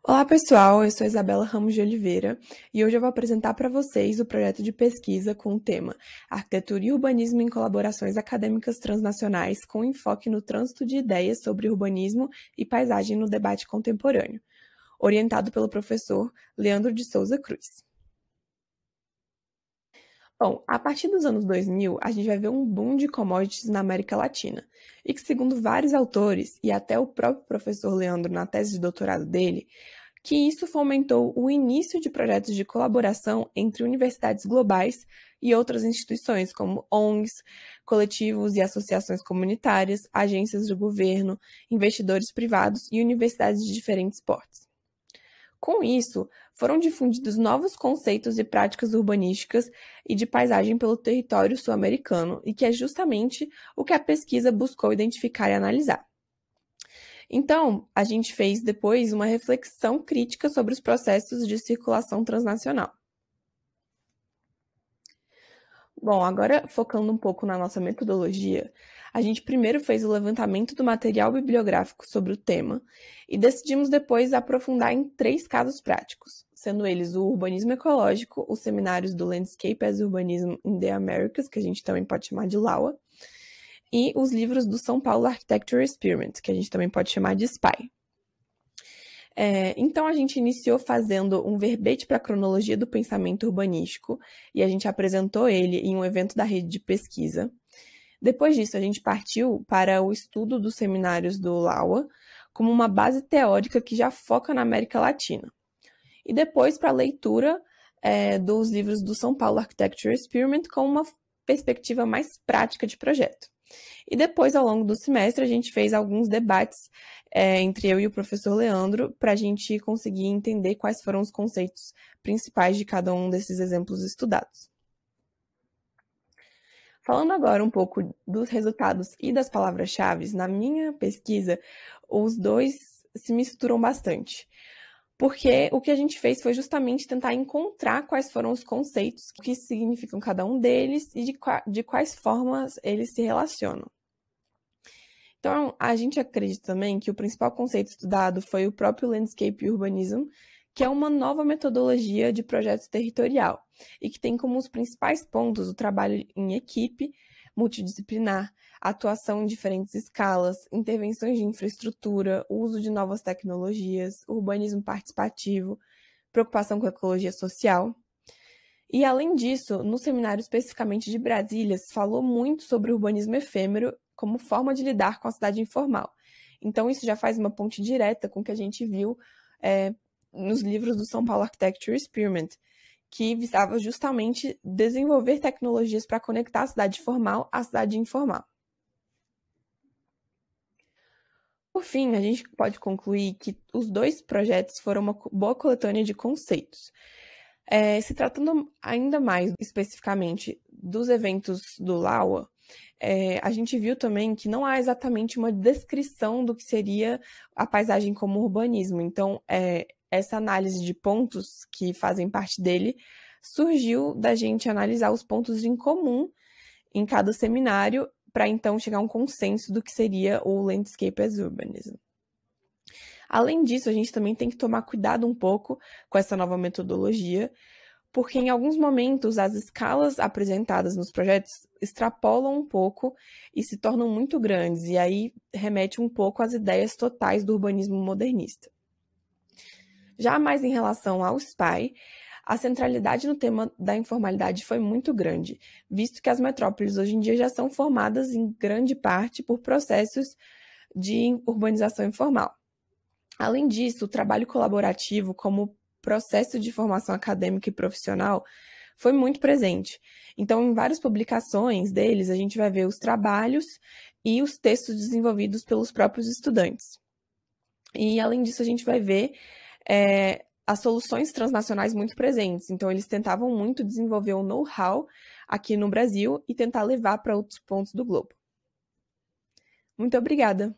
Olá pessoal, eu sou Isabela Ramos de Oliveira e hoje eu vou apresentar para vocês o projeto de pesquisa com o tema Arquitetura e Urbanismo em Colaborações Acadêmicas Transnacionais com enfoque no trânsito de ideias sobre urbanismo e paisagem no debate contemporâneo, orientado pelo professor Leandro de Souza Cruz. Bom, a partir dos anos 2000, a gente vai ver um boom de commodities na América Latina, e que, segundo vários autores, e até o próprio professor Leandro na tese de doutorado dele, que isso fomentou o início de projetos de colaboração entre universidades globais e outras instituições, como ONGs, coletivos e associações comunitárias, agências de governo, investidores privados e universidades de diferentes portes. Com isso, foram difundidos novos conceitos e práticas urbanísticas e de paisagem pelo território sul-americano, e que é justamente o que a pesquisa buscou identificar e analisar. Então, a gente fez depois uma reflexão crítica sobre os processos de circulação transnacional. Bom, agora focando um pouco na nossa metodologia, a gente primeiro fez o levantamento do material bibliográfico sobre o tema e decidimos depois aprofundar em 3 casos práticos, sendo eles o urbanismo ecológico, os seminários do Landscape as Urbanism in the Americas, que a gente também pode chamar de LAUA, e os livros do São Paulo Architecture Experiment, que a gente também pode chamar de SPY. Então, a gente iniciou fazendo um verbete para a cronologia do pensamento urbanístico e a gente apresentou ele em um evento da rede de pesquisa. Depois disso, a gente partiu para o estudo dos seminários do LAUA como uma base teórica que já foca na América Latina. E depois para a leitura dos livros do São Paulo Architecture Experiment com uma perspectiva mais prática de projeto. E depois, ao longo do semestre, a gente fez alguns debates entre eu e o professor Leandro para a gente conseguir entender quais foram os conceitos principais de cada um desses exemplos estudados. Falando agora um pouco dos resultados e das palavras-chave, na minha pesquisa, os dois se misturam bastante. Porque o que a gente fez foi justamente tentar encontrar quais foram os conceitos, o que significam cada um deles e de quais formas eles se relacionam. Então, a gente acredita também que o principal conceito estudado foi o próprio Landscape Urbanism, que é uma nova metodologia de projeto territorial e que tem como os principais pontos o trabalho em equipe, multidisciplinar, atuação em diferentes escalas, intervenções de infraestrutura, uso de novas tecnologias, urbanismo participativo, preocupação com a ecologia social. E, além disso, no seminário especificamente de Brasília, se falou muito sobre o urbanismo efêmero como forma de lidar com a cidade informal. Então, isso já faz uma ponte direta com o que a gente viu nos livros do São Paulo Architecture Experiment, que visava justamente desenvolver tecnologias para conectar a cidade formal à cidade informal. Por fim, a gente pode concluir que os dois projetos foram uma boa coletânea de conceitos. Se tratando ainda mais especificamente dos eventos do LAUA, a gente viu também que não há exatamente uma descrição do que seria a paisagem como urbanismo. Então, essa análise de pontos que fazem parte dele surgiu da gente analisar os pontos em comum em cada seminário para então chegar a um consenso do que seria o Landscape as Urbanism. Além disso, a gente também tem que tomar cuidado um pouco com essa nova metodologia, porque em alguns momentos as escalas apresentadas nos projetos extrapolam um pouco e se tornam muito grandes, e aí remete um pouco às ideias totais do urbanismo modernista. Já mais em relação ao SPY, a centralidade no tema da informalidade foi muito grande, visto que as metrópoles hoje em dia já são formadas em grande parte por processos de urbanização informal. Além disso, o trabalho colaborativo como processo de formação acadêmica e profissional foi muito presente. Então, em várias publicações deles, a gente vai ver os trabalhos e os textos desenvolvidos pelos próprios estudantes. E, além disso, a gente vai ver as soluções transnacionais muito presentes. Então, eles tentavam muito desenvolver o know-how aqui no Brasil e tentar levar para outros pontos do globo. Muito obrigada!